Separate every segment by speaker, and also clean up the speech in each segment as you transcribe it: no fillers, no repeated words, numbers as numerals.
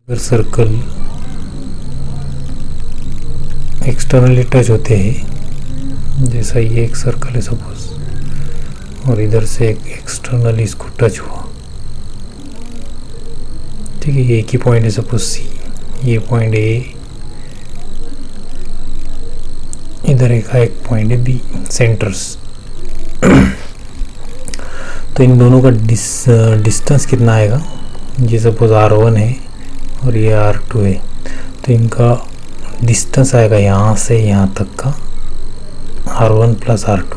Speaker 1: अगर circle externally touch होते हैं, जैसा ये एक सर्कल है सपोज, और इधर से एक एक्सटर्नली इसको टच हुआ, ठीक है, एक ही पॉइंट है सपोज सी, ये पॉइंट ए, इधर एक पॉइंट है बी, सेंटर्स। तो इन दोनों का डिस्टेंस कितना आएगा, ये सपोज R1 है और ये R2 है, तो इनका डिस्टेंस आएगा यहाँ से यहाँ तक का R1 प्लस R2,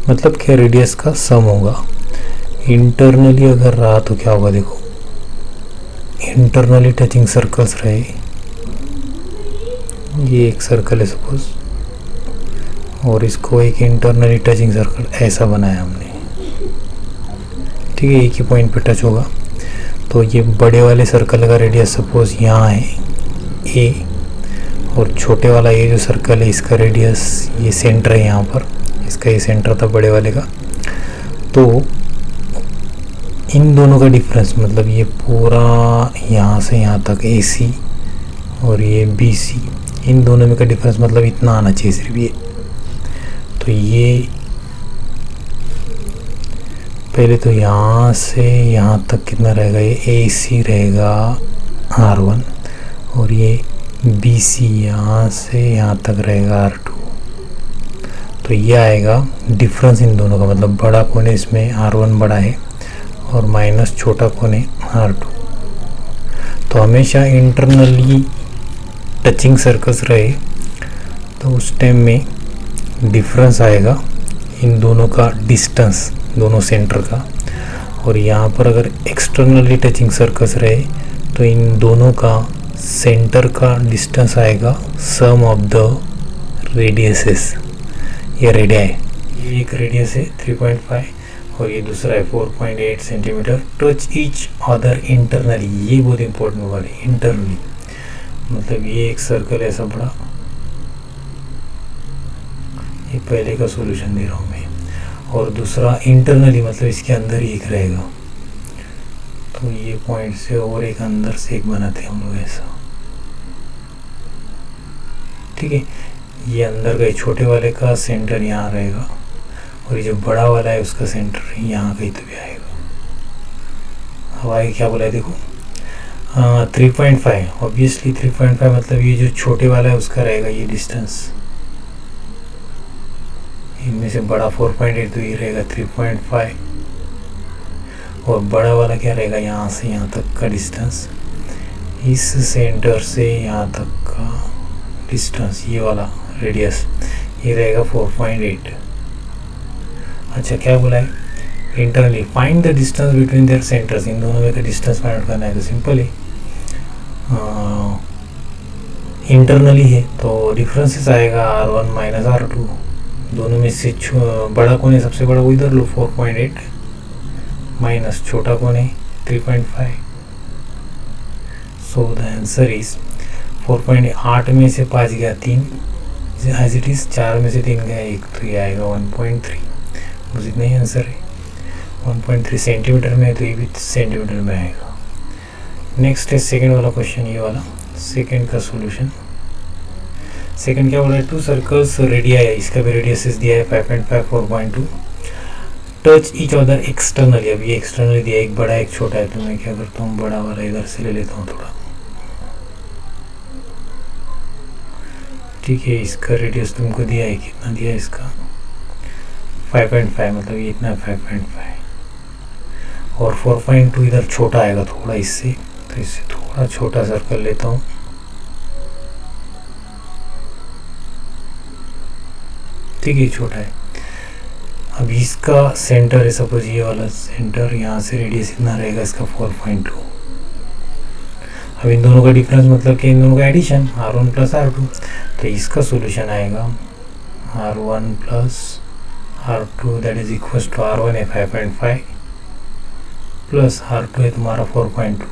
Speaker 1: मतलब क्या रेडियस का सम होगा। इंटरनली अगर रहा तो क्या होगा, देखो इंटरनली टचिंग सर्कल्स रहे, ये एक सर्कल है सपोज, और इसको एक इंटरनली टचिंग सर्कल ऐसा बनाया हमने, ठीक है, एक ही पॉइंट पे टच होगा। तो ये बड़े वाले सर्कल का रेडियस सपोज यहाँ है ए, और छोटे वाला ये जो सर्कल है इसका रेडियस, ये सेंटर है यहाँ पर, इसका ये सेंटर था बड़े वाले का। तो इन दोनों का डिफरेंस मतलब ये पूरा यहाँ से यहाँ तक AC और ये BC, इन दोनों में का डिफरेंस मतलब इतना आना चाहिए सिर्फ ये। तो ये पहले तो यहाँ से यहाँ तक कितना रहेगा, ये AC रहेगा R1, और ये BC यहाँ से यहाँ तक रहेगा R2। तो ये आएगा डिफरेंस इन दोनों का, मतलब बड़ा कोने इसमें R1 बड़ा है और माइनस छोटा कोने R2। तो हमेशा इंटरनली टचिंग सर्कल्स रहे तो उस टाइम में डिफरेंस आएगा इन दोनों का डिस्टेंस, दोनों सेंटर का। और यहाँ पर अगर एक्सटर्नली टचिंग सर्कल्स रहे तो इन दोनों का सेंटर का डिस्टेंस आएगा सम ऑफ द रेडियसेस। ये रेडियाई, ये एक रेडियस है 3.5 और ये दूसरा है 4.8 centimetre. Touch each other internally, ये बहुत इंपॉर्टेंट वर्ड है इंटरनली, मतलब ये एक सर्कल ऐसा बड़ा, ये पहले का सॉल्यूशन दे रहा हूँ मैं, और दूसरा इंटरनली मतलब इसके अंदर ही एक रहेगा। तो ये पॉइंट से और एक अंदर से एक बनाते हैं हम लोग ऐसा, ठीक है। ये अंदर का छोटे वाले का सेंटर यहाँ रहेगा और ये जो बड़ा वाला है उसका सेंटर यहाँ कहीं तो भी आएगा। अब आगे क्या बोला है देखो, 3.5, ऑब्वियसली 3.5 मतलब ये जो छोटे वाला है उसका रहेगा ये डिस्टेंस, इनमें से बड़ा 4.8 तो ये रहेगा 3.5, और बड़ा वाला क्या रहेगा यहाँ से यहाँ तक का डिस्टेंस, इस सेंटर से यहाँ तक का डिस्टेंस, ये वाला रेडियस ये रहेगा 4.8। अच्छा क्या बोला है, internally find the distance between their centres, इन दोनों में का डिस्टेंस फाइंड आउट करना है। तो सिंपल है, इंटरनली है तो डिफरेंसेस आएगा R1 माइनस R2, दोनों में से बड़ा कौन है, सबसे बड़ा वो इधर लो 4.8 माइनस छोटा कौन है 3.5। सो द आंसर इज 4.8 में से 5 गया 3, एज इट इज 4 में से 3 गया 1, तो ये आएगा 1.3, बस इतना ही आंसर है। 1.3 सेंटीमीटर में है तो ये भी सेंटीमीटर में आएगा। नेक्स्ट है सेकेंड वाला क्वेश्चन, ये वाला सेकेंड का सोल्यूशन। सेकंड क्या बोला है, 2 सर्कल्स रेडियाई है, इसका भी रेडियस दिया है 5.5 4.2, टच ईच अदर एक्सटर्नली। अब ये एक्सटर्नली दिया है, एक बड़ा एक छोटा है, तो मैं क्या करता हूँ बड़ा वाला इधर से ले लेता हूँ थोड़ा, ठीक है। इसका रेडियस तुमको दिया है, कितना दिया है इसका 5.5, मतलब ये इतना 5.5, और 4.2 इधर छोटा आएगा थोड़ा इससे, तो इससे थोड़ा छोटा सर्कल लेता हूँ, ठीक है, छोटा है। अब इसका सेंटर है सपोज ये वाला सेंटर, यहाँ से रेडियस इतना रहेगा इसका 4.2। अब इन दोनों का डिफरेंस मतलब कि इन दोनों का एडिशन R1 प्लस R2, तो इसका सॉल्यूशन आएगा R1 plus R2 that is equals to R1 है 5.5 प्लस R2 है तुम्हारा 4.2।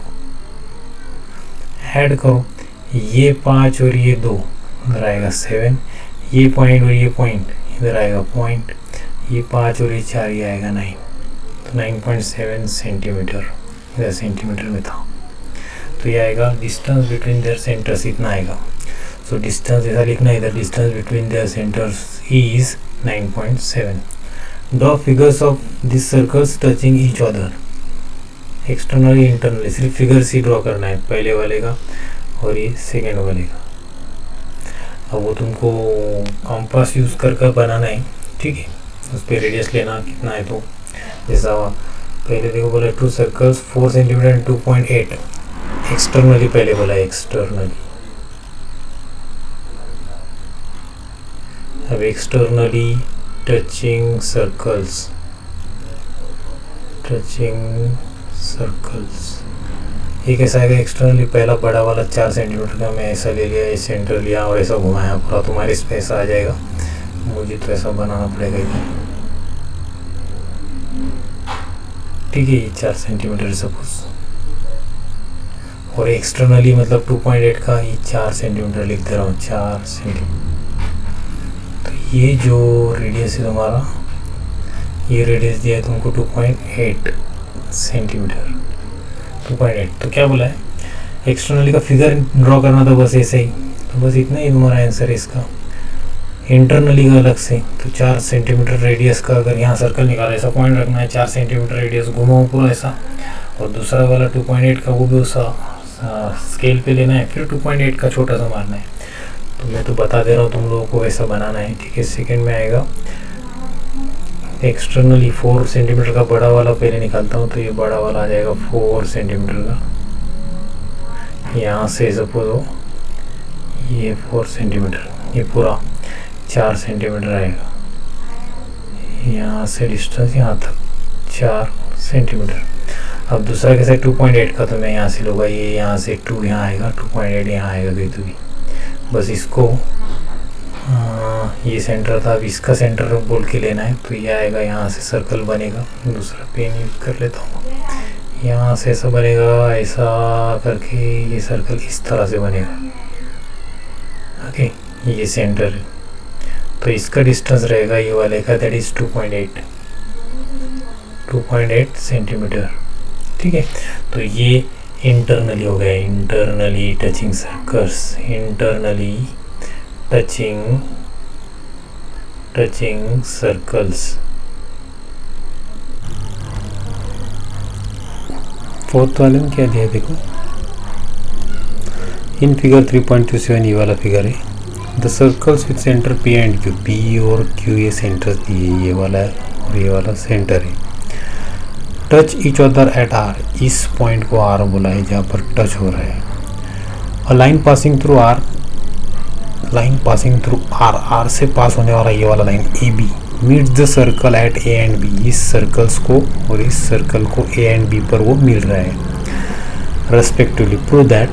Speaker 1: ऐड करो, ये 5 और ये 2 इधर आएगा 7, ये पॉइंट और ये पॉइंट इधर आएगा पॉइंट, ये 5 और ये 4 ये आएगा 9, तो 9.7 सेंटीमीटर, इधर सेंटीमीटर में था। तो ये आएगा डिस्टेंस बिटवीन देयर सेंटर्स इतना आएगा. सो डिस्टेंस ऐसा लिखना है इधर, distance between their centres is 9.7. Draw figures of this circles touching each other, externally internally. सिर्फ फिगर्स ही ड्रॉ करना है, पहले वाले का और ये सेकेंड वाले का. अब वो तुमको कॉम्पास यूज़ कर बनाना है, ठीक है. उस पर रेडियस लेना कितना है, तो जैसा पहले देखो बोला 2 सर्कल्स 4 सेंटीमीटर एंड 2.8. एक्सटर्नली पहले बोला एक्सटर्नली. अब एक्सटर्नली टचिंग सर्कल्स ये कैसा आएगा. एक्सटर्नली पहला बड़ा वाला 4 सेंटीमीटर का मैं ऐसा ले लिया, ये सेंटर लिया और ऐसा घुमाया पूरा, तुम्हारे इस पे ऐसा आ जाएगा. मुझे तो ऐसा बनाना पड़ेगा इधर, ठीक है. ये 4 सेंटीमीटर सपोज, और एक्सटर्नली मतलब 2.8 का ये 4 सेंटीमीटर लिख दे रहा हूँ, 4 सेंटीमीटर. तो ये जो रेडियस है तुम्हारा, ये रेडियस दिया है तुमको 2.8 सेंटीमीटर. 2.8 तो क्या बोला है, एक्सटर्नली का फिगर ड्रॉ करना था बस ऐसे ही. तो बस इतना ही तुम्हारा आंसर है इसका. इंटरनली का अलग से, तो 4 सेंटीमीटर रेडियस का अगर यहाँ सर्कल निकाला, ऐसा पॉइंट रखना है, 4 सेंटीमीटर रेडियस घुमाओ पूरा ऐसा, और दूसरा वाला 2.8 का वो भी उसा स्केल पे लेना है, फिर 2.8 का छोटा सा मारना है. तो मैं तो बता दे रहा हूँ तुम लोगों को वैसा बनाना है, ठीक है. सेकेंड में आएगा एक्सटर्नली 4 सेंटीमीटर का बड़ा वाला पहले निकालता हूँ, तो ये बड़ा वाला आ जाएगा 4 सेंटीमीटर का. यहाँ से सपोज हो ये 4 सेंटीमीटर, ये पूरा 4 सेंटीमीटर आएगा. यहाँ से डिस्टेंस यहाँ तक 4 सेंटीमीटर. अब दूसरा कैसा है 2.8 का, तो मैं यहाँ से लूँगा, ये यहाँ से 2 यहाँ आएगा, 2.8 यहाँ आएगा कहीं तो भी. बस इसको ये सेंटर था, अब इसका सेंटर बोल के लेना है. तो ये आएगा, यहाँ से सर्कल बनेगा. दूसरा पेन यूज कर लेता हूँ. यहाँ से ऐसा बनेगा, ऐसा करके ये सर्कल इस तरह से बनेगा, ओके. ये सेंटर है, तो इसका डिस्टेंस रहेगा ये वाले का, दैट इज 2.8 सेंटीमीटर, ठीक है. तो ये इंटरनली हो गया, internally touching circles, internally touching circles. Fourth वाले में क्या दिया देखो, इन फिगर 3.27 ये वाला फिगर है. The circles with centre P and Q, P और क्यू ये सेंटर्स दिए, ये वाला है और ये वाला सेंटर है. Touch each other at R, इस पॉइंट को आर बोला है जहाँ पर टच हो रहा है. A line passing through R, line passing through R, R से पास होने वाला ये वाला line A B meets the circle at A and B. इस सर्कल्स को और इस सर्कल को ए एंड बी पर वो मिल रहा है रेस्पेक्टिवली. प्रूव दैट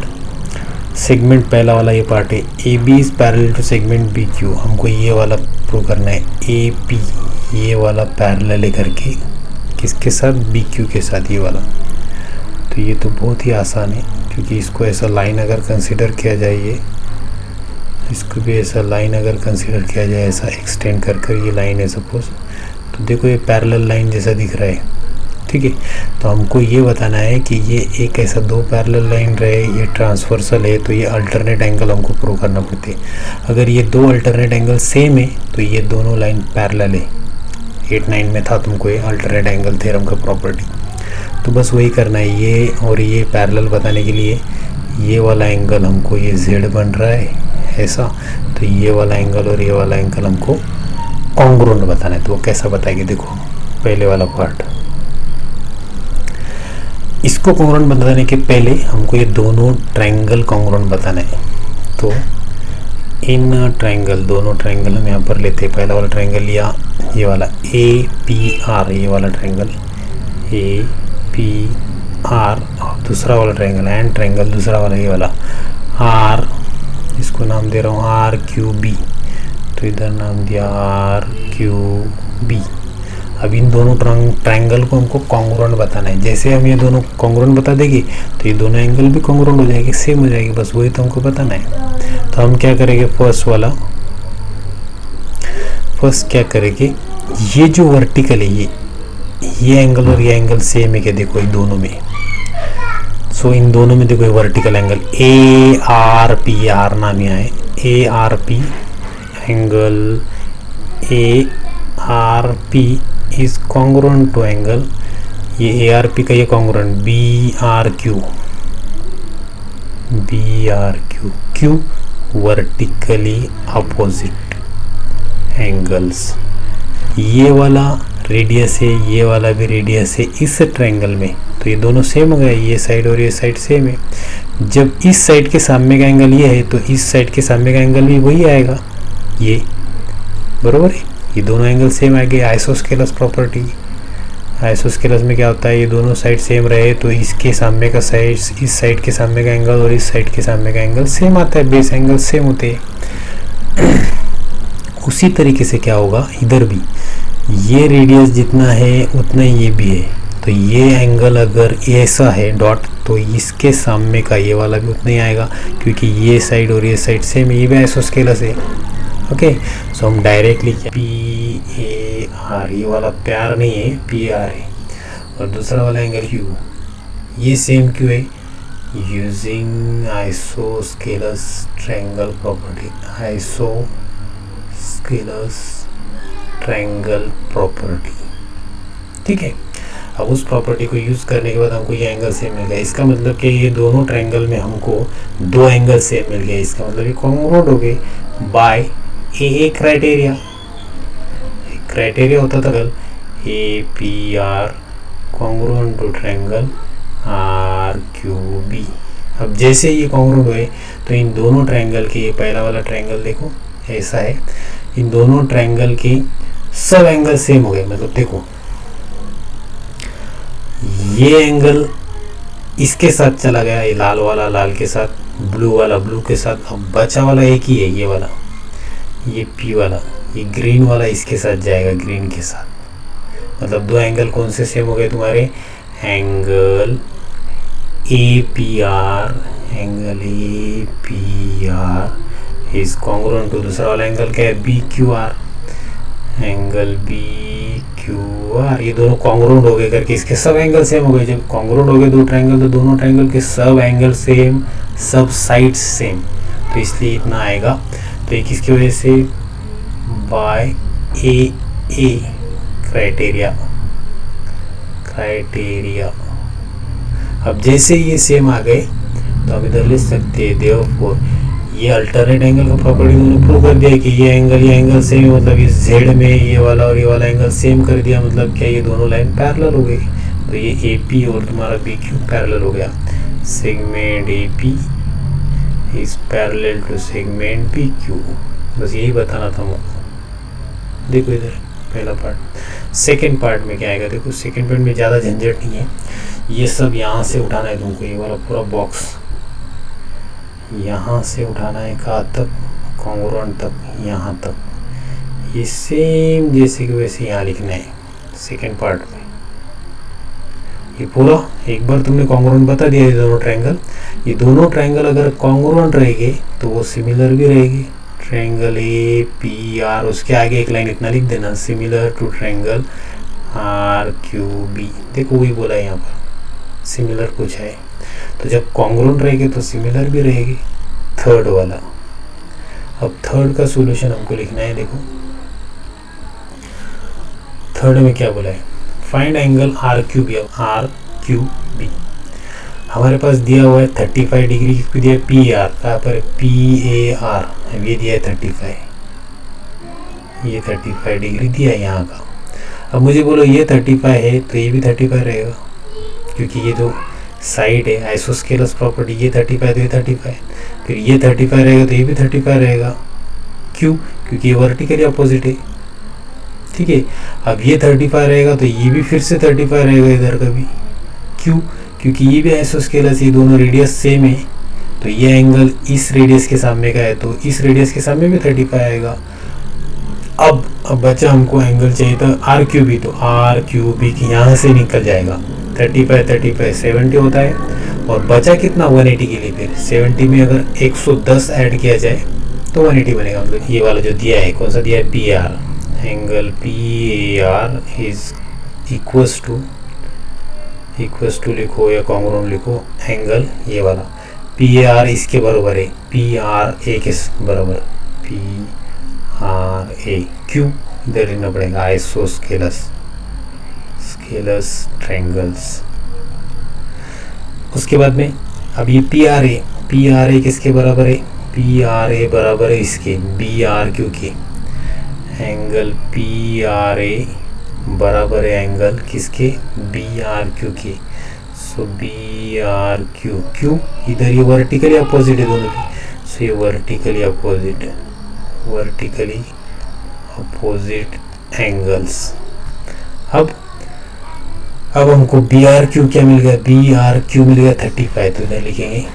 Speaker 1: सेगमेंट पहला वाला ये पार्ट है, A B is parallel to segment B Q. हमको ये वाला प्रूव करना है, ए पी ये वाला पैरेलल है करके किसके साथ, बी क्यू के साथ ये वाला. तो ये तो बहुत ही आसान है, क्योंकि इसको ऐसा लाइन अगर कंसिडर किया जाए, ये इसको भी ऐसा लाइन अगर कंसिडर किया जाए, ऐसा एक्सटेंड कर ये लाइन है सपोज, तो देखो ये पैरेलल लाइन जैसा दिख रहा है, ठीक है. तो हमको ये बताना है कि ये एक ऐसा 2 पैरेलल लाइन रहे, ये ट्रांसवर्सल है, तो ये अल्टरनेट एंगल हमको प्रूव करना पड़ते हैं. अगर ये 2 अल्टरनेट एंगल सेम है तो ये दोनों लाइन पैरेलल है. 8-9 में था तुमको ये अल्टरनेट एंगल थ्योरम का प्रॉपर्टी. तो बस वही करना है, ये और ये पैरेलल बताने के लिए ये वाला एंगल हमको, ये z बन रहा है ऐसा, तो ये वाला एंगल और ये वाला एंगल हमको कॉन्ग्रुएंट बताना है. तो वो कैसा बताएंगे देखो, पहले वाला पार्ट, इसको कॉन्ग्रुएंट बताने के पहले हमको ये दोनों ट्रायंगल कॉन्ग्रुएंट बताना है. तो इन ट्रायंगल, दोनों ट्रायंगल हम यहाँ पर लेते हैं. पहला वाला ट्रायंगल लिया ये वाला ए पी आर, ये वाला ट्रायंगल ए पी आर, और दूसरा वाला ट्रायंगल एंड ट्रायंगल दूसरा वाला ये वाला आर, इसको नाम दे रहा हूँ आर क्यू बी. तो इधर नाम दिया आर क्यू बी. अब इन दोनों ट्रायंगल को हमको कॉन्ग्रुएंट बताना है. जैसे हम ये दोनों कॉन्ग्रुएंट बता देंगे तो ये दोनों एंगल भी कॉन्ग्रुएंट हो जाएगी, सेम हो जाएगी. बस वही तो हमको बताना है. तो हम क्या करेंगे, फर्स्ट क्या करेंगे, ये जो वर्टिकल है ये एंगल और ये एंगल सेम है क्या, देखो ये दोनों में सो इन दोनों में देखो vertical angle A R P, R नाम यहाँ है, A R P angle A R P is congruent to angle, ये ए आर पी का ये congruent B R Q, B R Q, Q vertically opposite angles. ये वाला radius है, ये वाला भी रेडियस है इस ट्रायंगल में, तो ये दोनों सेम हो गए, ये साइड और ये साइड सेम है। जब इस साइड के सामने का एंगल ये है तो इस साइड के सामने का एंगल भी वही आएगा, ये बरोबर है, ये दोनों एंगल सेम आएंगे। आइसोस्केलस प्रॉपर्टी, आइसोस्केलस में क्या होता है, ये दोनों साइड सेम रहे तो इसके सामने का साइड, इस साइड के सामने का एंगल और इस साइड के सामने का एंगल सेम आता है, बेस एंगल सेम होते हैं। उसी तरीके से क्या होगा इधर भी, ये रेडियस जितना है उतना ही ये भी है, तो ये एंगल अगर ऐसा है डॉट तो इसके सामने का ये वाला भी उतना ही आएगा, क्योंकि ये साइड और ये साइड सेम है, ये भी आइसोस्केलस है। ओके, सो हम डायरेक्टली पी ए आर, ये वाला प्यार नहीं है, पी आर है, और दूसरा वाला एंगल क्यू, ये सेम क्यू है, using isosceles triangle property, isosceles triangle property. ठीक है, अब उस प्रॉपर्टी को यूज़ करने के बाद हमको ये एंगल सेम मिल गया, इसका मतलब कि ये दोनों ट्रायंगल में हमको दो एंगल सेम मिल गए, इसका मतलब ये कॉन्ग्रुएंट हो गए बाय ए क्राइटेरिया। क्राइटेरिया होता था कल A P R congruent to triangle R Q B. अब जैसे ये कॉन्ग्रुएंट हुए तो इन दोनों ट्रायंगल के, ये पहला वाला ट्रायंगल देखो ऐसा है, इन दोनों ट्रायंगल के सब एंगल सेम हो गए। मतलब देखो ये एंगल इसके साथ चला गया, ये लाल वाला लाल के साथ, ब्लू वाला ब्लू के साथ, अब बचा वाला एक ही है, ये वाला, ये पी वाला, ये ग्रीन वाला इसके साथ जाएगा, ग्रीन के साथ। मतलब दो एंगल कौन से सेम हो गए तुम्हारे, angle A P R, angle A P R is congruent to दूसरा वाला एंगल क्या है, B Q R, angle B Q R, ये दोनों कॉन्ग्रुएंट हो गए करके इसके सब एंगल सेम हो गए। जब कॉन्ग्रुएंट हो गए दो ट्रायंगल तो दोनों ट्रायंगल के सब एंगल सेम, सब साइड्स सेम, तो इसलिए इतना आएगा। तो ये किसकी वजह से, बाय ए क्राइटेरिया, क्राइटेरिया। अब जैसे ये सेम आ गए तो हम इधर लिख सकते हैं देयरफॉर ये अल्टरनेट एंगल का प्रॉपर्टी उन्होंने प्रूव कर दिया कि ये एंगल सेम है, मतलब इस जेड में ये वाला और ये वाला एंगल सेम कर दिया, मतलब क्या ये दोनों लाइन पैरेलल हो गई। तो ये ए पी और तुम्हारा बी क्यू पैरेलल हो गया, segment A P is parallel to segment B Q. बस यही बताना था मुझको। देखो इधर पहला पार्ट। सेकेंड पार्ट में क्या आएगा, देखो सेकेंड पार्ट में ज़्यादा झंझट नहीं है, ये सब यहाँ से उठाना है तुमको, ये वाला पूरा बॉक्स यहाँ से उठाना है, कहाँ तक, कॉन्ग्रुएंट तक, यहाँ तक, ये सेम जैसे कि वैसे यहाँ लिखना है सेकेंड पार्ट में। ये पूरा एक बार तुमने कॉन्ग्रुएंट बता दिया, ये दोनों ट्रायंगल अगर कॉन्ग्रुएंट रहेंगे तो वो सिमिलर भी रहेगी। ट्रायंगल ए पी आर, उसके आगे एक लाइन इतना लिख देना, similar to triangle R Q B. देखो वही बोला है यहाँ पर, सिमिलर कुछ है, तो जब कॉन्ग्रुएंट रहेंगे तो सिमिलर भी रहेगी। थर्ड वाला, अब थर्ड का सॉल्यूशन हमको लिखना है। देखो थर्ड में क्या बोला है, find angle R Q B. अब आर क्यू बी हमारे पास दिया हुआ है 35 डिग्री, किसको दिया है, पी आर, कहाँ पर पी ए आर, अब ये दिया है 35, ये 35 डिग्री दिया है यहाँ का। अब मुझे बोलो ये 35 है तो ये भी 35 रहेगा, क्योंकि ये जो साइड है आइसोस्केलस प्रॉपर्टी, ये 35 तो ये 35, फिर ये 35 रहेगा तो ये भी 35 रहेगा। क्यों, क्योंकि ये वर्टिकली अपोजिट है। ठीक है, अब ये 35 रहेगा तो ये भी फिर से 35 रहेगा इधर का भी। क्यों, क्योंकि ये भी आइसोस्केलस, ये दोनों रेडियस सेम है, तो ये एंगल इस रेडियस के सामने का है तो इस रेडियस के सामने भी 35 आएगा। अब बचा हमको एंगल चाहिए था आर क्यू बी, तो आर क्यू बी की यहाँ से निकल जाएगा 35 70 होता है, और बचा कितना 180 के लिए। फिर 70 में अगर 110 ऐड किया जाए तो 180 बनेगा। मतलब ये वाला जो दिया है, कौन सा दिया है, P R, angle P A R is equals to equals to लिखो या कॉन्ग्रुएंट लिखो, एंगल ये वाला पी आर इसके बराबर है, पी आर ए के बराबर, पी आर ए क्यू इधर लिखना पड़ेगा, आइसोस्केलस स्केलस ट्रायंगल्स। उसके बाद में अब ये पी आर ए किसके बराबर है, पी आर ए बराबर है इसके बी आर क्यू के, एंगल पी आर ए बराबर है एंगल किसके, बी आर क्यू के। सो बी आर क्यू, क्यू इधर ये वर्टिकली अपोजिट है दोनों की, सो ये वर्टिकली अपोजिट एंगल्स। अब हमको बी आर क्यू क्या मिल गया, बी आर क्यू मिल गया 35, तो इधर लिखेंगे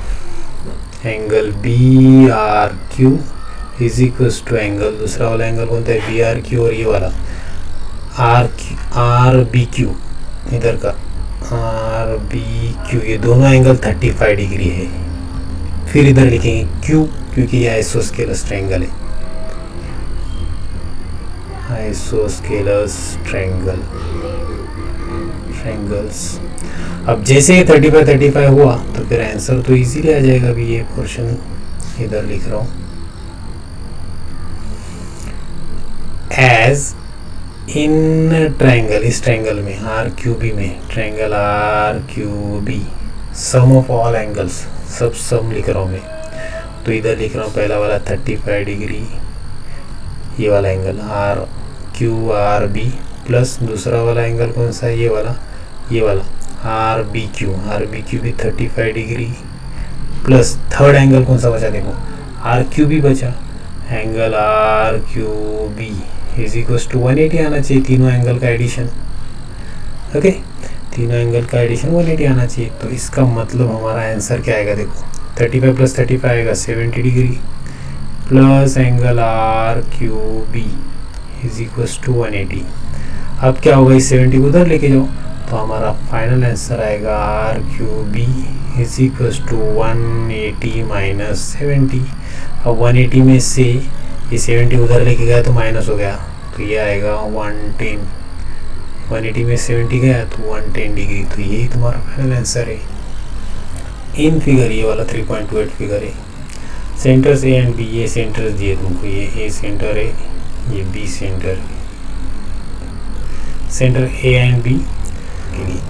Speaker 1: angle B R Q is equals to angle, दूसरा वाला एंगल कौन था, बी आर क्यू, और ये वाला आर बी क्यू, इधर का आर बी क्यू, ये दोनों एंगल 35 डिग्री है। फिर इधर लिखेंगे क्यू, क्योंकि ये आइसोस्केलस ट्रायंगल है, आइसोस्केलस ट्रायंगल्स। अब जैसे ये 35 हुआ तो फिर आंसर तो इजीली आ जाएगा। अभी ये पोर्शन इधर लिख रहा हूँ, एज इन ट्रायंगल, इस ट्रायंगल में आर क्यू बी में, triangle R Q B, sum of all angles, सब सम लिख रहा हूँ मैं। तो इधर लिख रहा हूँ पहला वाला 35 डिग्री, ये वाला angle R Q R B, plus दूसरा वाला एंगल कौन सा है, ये वाला आर बी क्यू भी 35 डिग्री, प्लस थर्ड एंगल कौन सा बचा, देखो आर क्यू बी बचा, angle R Q B is equals to 180 आना चाहिए, तीनों एंगल का एडिशन। ओके, तीनों एंगल का एडिशन 180 आना चाहिए। तो इसका मतलब हमारा आंसर क्या आएगा, देखो 35 प्लस 35 आएगा 70 degree, plus angle R Q B is equals to 180। अब क्या होगा, इस 70 को उधर लेके जाओ, तो हमारा फाइनल आंसर आएगा R Q B is equals to 180 minus 70। अब 180 में से ये 70 उधर लेके गया तो माइनस हो गया, तो ये आएगा 110। 180 में 70 गया तो 110 डिग्री। तो यही तुम्हारा फाइनल आंसर है इन फिगर, ये वाला 3.28 फिगर है। सेंटर्स ए एंड बी, ये सेंटर्स दिए तुमको, ये ए सेंटर है, ये बी सेंटर है। सेंटर ए एंड बी के लिए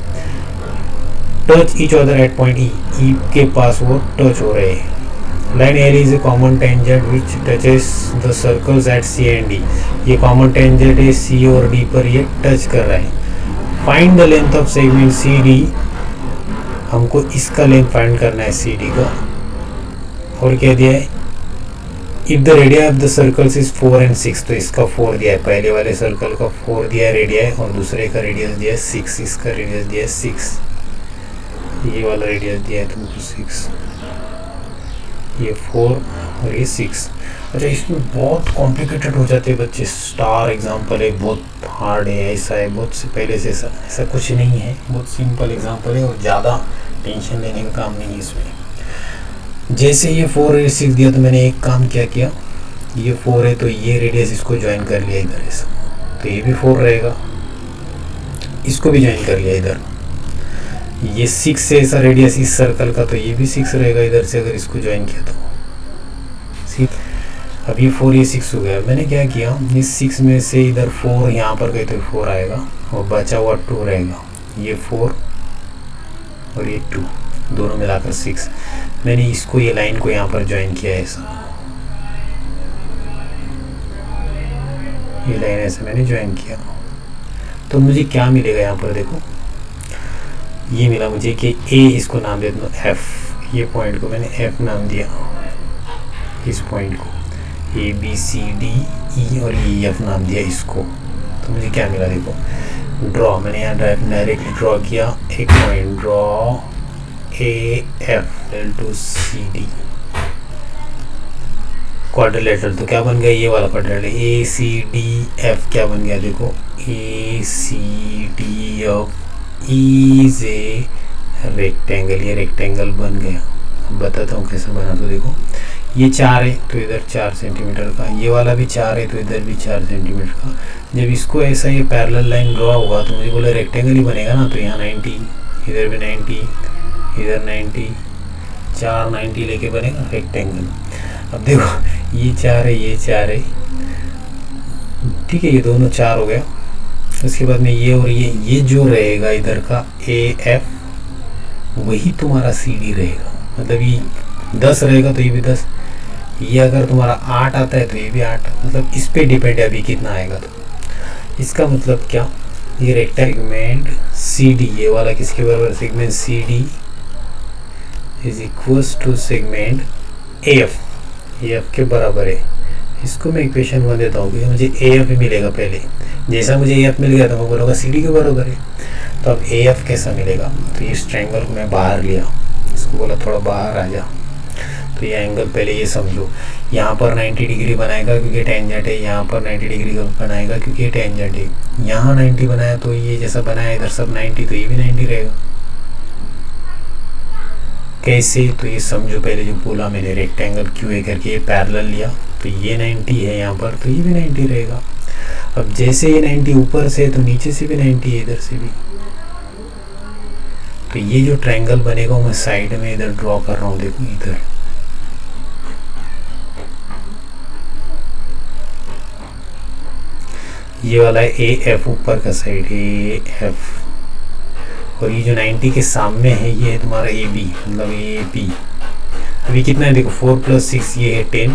Speaker 1: touch each other at point E के पास वो टच हो रहे हैं। Line L is a common tangent which touches the circles at C and D, ये कॉमन टेंजेंट है, सी और डी पर ये टच कर रहा है। Find the length of segment C D, हमको इसका लेंथ फाइंड करना है सी डी का। और क्या दिया है, if the radii of the circles is 4 and 6, तो इसका 4 दिया है, पहले वाले सर्कल का 4 दिया है रेडिया, और दूसरे का रेडियस दिया है 6, इसका रेडियस दिया है 6, ये वाला रेडियस दिया है तुमको 6, ये 4 और ये 6। अच्छा, इसमें बहुत कॉम्प्लिकेटेड हो जाते हैं बच्चे, स्टार एग्जाम्पल है, बहुत हार्ड है, ऐसा है, बहुत से पहले से ऐसा कुछ नहीं है, बहुत सिंपल एग्जाम्पल है और ज़्यादा टेंशन लेने का काम नहीं है इसमें। जैसे ये 4 और 6 दिया तो मैंने एक काम क्या किया, ये 4 है तो ये रेडियस इसको ज्वाइन कर लिया इधर ऐसा, तो ये भी 4 रहेगा, इसको भी ज्वाइन कर लिया इधर। ये 6 से ऐसा रेडियस इस सर्कल का, तो ये भी 6 रहेगा इधर से, अगर इसको ज्वाइन किया तो। अब ये 4 ये 6 हो गया। मैंने क्या किया, इस 6 में से इधर 4 यहाँ पर गए तो 4 आएगा और बचा हुआ 2 रहेगा, ये 4 और ये 2 दोनों मिलाकर 6। मैंने इसको, ये लाइन को यहाँ पर ज्वाइन किया ऐसा, ये लाइन ऐसे मैंने ज्वाइन किया, तो मुझे क्या मिलेगा यहाँ पर, देखो ये मिला मुझे कि ए, इसको नाम दे दूँ एफ, ये पॉइंट को मैंने एफ नाम दिया, इस पॉइंट को A B C D E और ई एफ नाम दिया इसको। तो मुझे क्या मिला, देखो ड्रॉ, मैंने यहाँ डायरेक्टली ड्रॉ किया एक point, draw A F L to C D quadrilateral. तो क्या बन गया, ये वाला quadrilateral A C D F क्या बन गया, देखो A C D F is a rectangle, ये रेक्टेंगल बन गया। अब बताता हूँ कैसे बना, तो देखो ये 4 है तो इधर 4 सेंटीमीटर का, ये वाला भी 4 है तो इधर भी 4 सेंटीमीटर का। जब इसको ऐसा ये पैरेलल लाइन ड्रॉ होगा तो मुझे बोला रेक्टेंगल ही बनेगा ना, तो यहाँ 90, इधर भी 90, इधर 90, 4 90 लेके बनेगा रेक्टेंगल। अब देखो ये 4 है, ये 4 है, ठीक है, ये दोनों 4 हो गया। उसके बाद में ये और ये जो रहेगा इधर का AF वही तुम्हारा CD रहेगा। मतलब ये 10 रहेगा तो ये भी 10, ये अगर तुम्हारा 8 आता है तो ये भी 8, मतलब इस पे डिपेंड है अभी कितना आएगा। तो इसका मतलब क्या, ये रेक्टेंगल CD ये वाला किसके बराबर, segment CD is equals to segment AF के बराबर है। इसको मैं इक्वेशन 1 देता हूँ क्योंकि मुझे AF मिलेगा पहले। जैसा मुझे AF मिल गया तो मैं बोलूँगा CD के बराबर है। तो अब AF कैसा मिलेगा, तो इस ट्रायंगल को मैं बाहर लिया, इसको बोला थोड़ा बाहर आ जा। तो ये एंगल पहले ये समझो, यहाँ पर 90 डिग्री बनाएगा क्योंकि टेंजेंट है, यहाँ पर 90 डिग्री बनाएगा क्योंकि ये टेंजेंट है। यहाँ 90 बनाया तो ये जैसा बनाया इधर सब 90, तो ये भी 90 रहेगा। कैसे, तो ये समझो, पहले जो बोला मैंने रेक्टेंगल QA करके ये पैरेलल लिया, तो ये 90 है यहाँ पर, तो ये भी 90 रहेगा। अब जैसे ये 90 ऊपर से तो नीचे से भी 90 है, इधर से भी। तो ये जो ट्रायंगल बनेगा मैं साइड में इधर ड्रॉ कर रहा हूँ, देखो इधर ये वाला है AF, ऊपर का साइड है AF, और ये जो 90 के सामने है ये है तुम्हारा AB, मतलब AB। अभी कितना है देखो, 4 + 6 ये है 10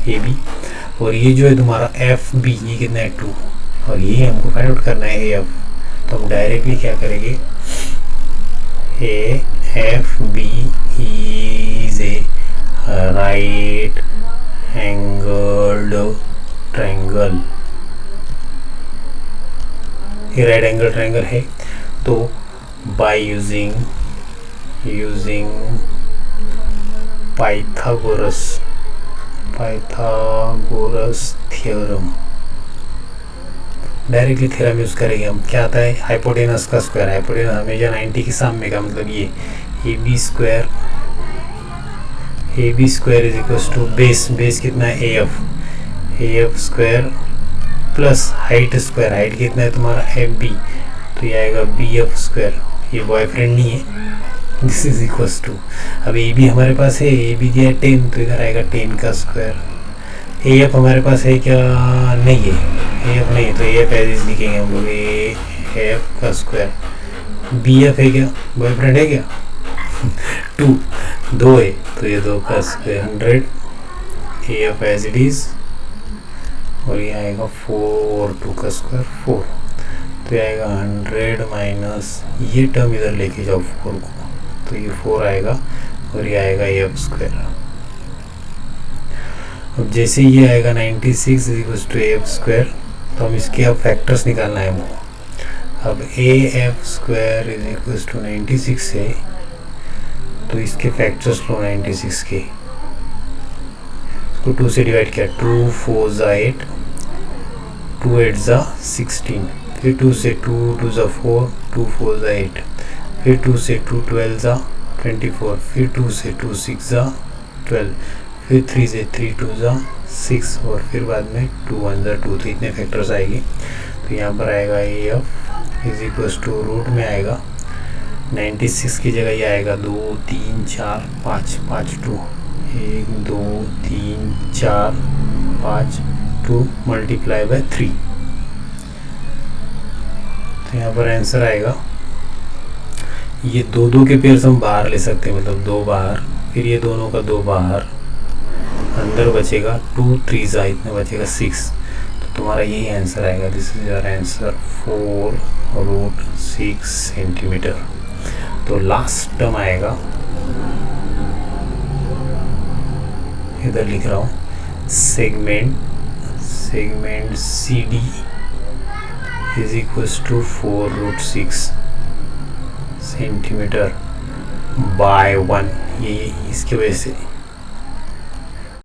Speaker 1: AB, और ये जो है तुम्हारा FB ये कितना है 2, और ये हमको फाइंड आउट करना है AF। तो हम डायरेक्टली क्या करेंगे, AFB is a right angled triangle. ये राइट एंगल ट्रायंगल है। तो by using Pythagoras theorem, directly theorem use करेंगे हम। क्या आता है, हाइपोटेनस का स्क्वायर, हाइपोटेनस हमेशा 90 के सामने का, मतलब ये AB square is equal to base कितना है AF square plus height square, height कितना है तुम्हारा FB, तो ये आएगा BF स्क्वायर। ये बॉयफ्रेंड नहीं है, दिस इज इक्वल टू, अब AB हमारे पास है, AB दिया है 10, तो इधर आएगा 10 का स्क्वायर। AF हमारे पास है क्या, नहीं है, AF नहीं, तो AF एज इज लिखेंगे हम लोग, AF का स्क्वायर। BF है क्या, बॉयफ्रेंड है क्या 2 है, तो ये 2 का square 100, AF as it is, और ये आएगा 4, 2 का स्क्वायर 4, तो ये आएगा 100 माइनस ये टर्म इधर लेके जाओ 4 को, तो ये 4 आएगा, और ये आएगा AF स्क्वायर। अब जैसे ये आएगा 96 इक्वल्स टू AF स्क्वायर, तो हम इसके अब फैक्टर्स निकालना है हमको। अब AF square is equals to 96 है, तो इसके फैक्टर्स लो 96 के, इसको 2 से डिवाइड किया, 2 4 ज़ा 8, 2 8 ज़ा 16, फिर 2 से 2 2 ज़ा 4, 2 4 ज़ा 8, फिर 2 से 2 12 ज़ा 24, फिर 2 से 2 6 ज़ा 12, फिर 3 से 3 2 ज़ा 6, और फिर बाद में 2 1 ज़ा 2, तो इतने फैक्टर्स आएंगे। तो यहाँ पर आएगा AF is equals to root में आएगा 96 की जगह ये आएगा 2 3 4 5 5 2, 1 2 3 4 5 2 मल्टीप्लाई बाय 3, तो यहाँ पर आंसर आएगा। ये 2 के पेयर्स हम बाहर ले सकते हैं, मतलब 2 बाहर, फिर ये दोनों का 2 बाहर, अंदर बचेगा 2 3 ज़ा इतने बचेगा 6, तो तुम्हारा यही आंसर आएगा। This is your answer 4√6 centimetre. तो लास्ट टर्म आएगा, इधर लिख रहा हूँ, segment CD is equals to 4√6 centimetre by 1, ये इसकी वजह से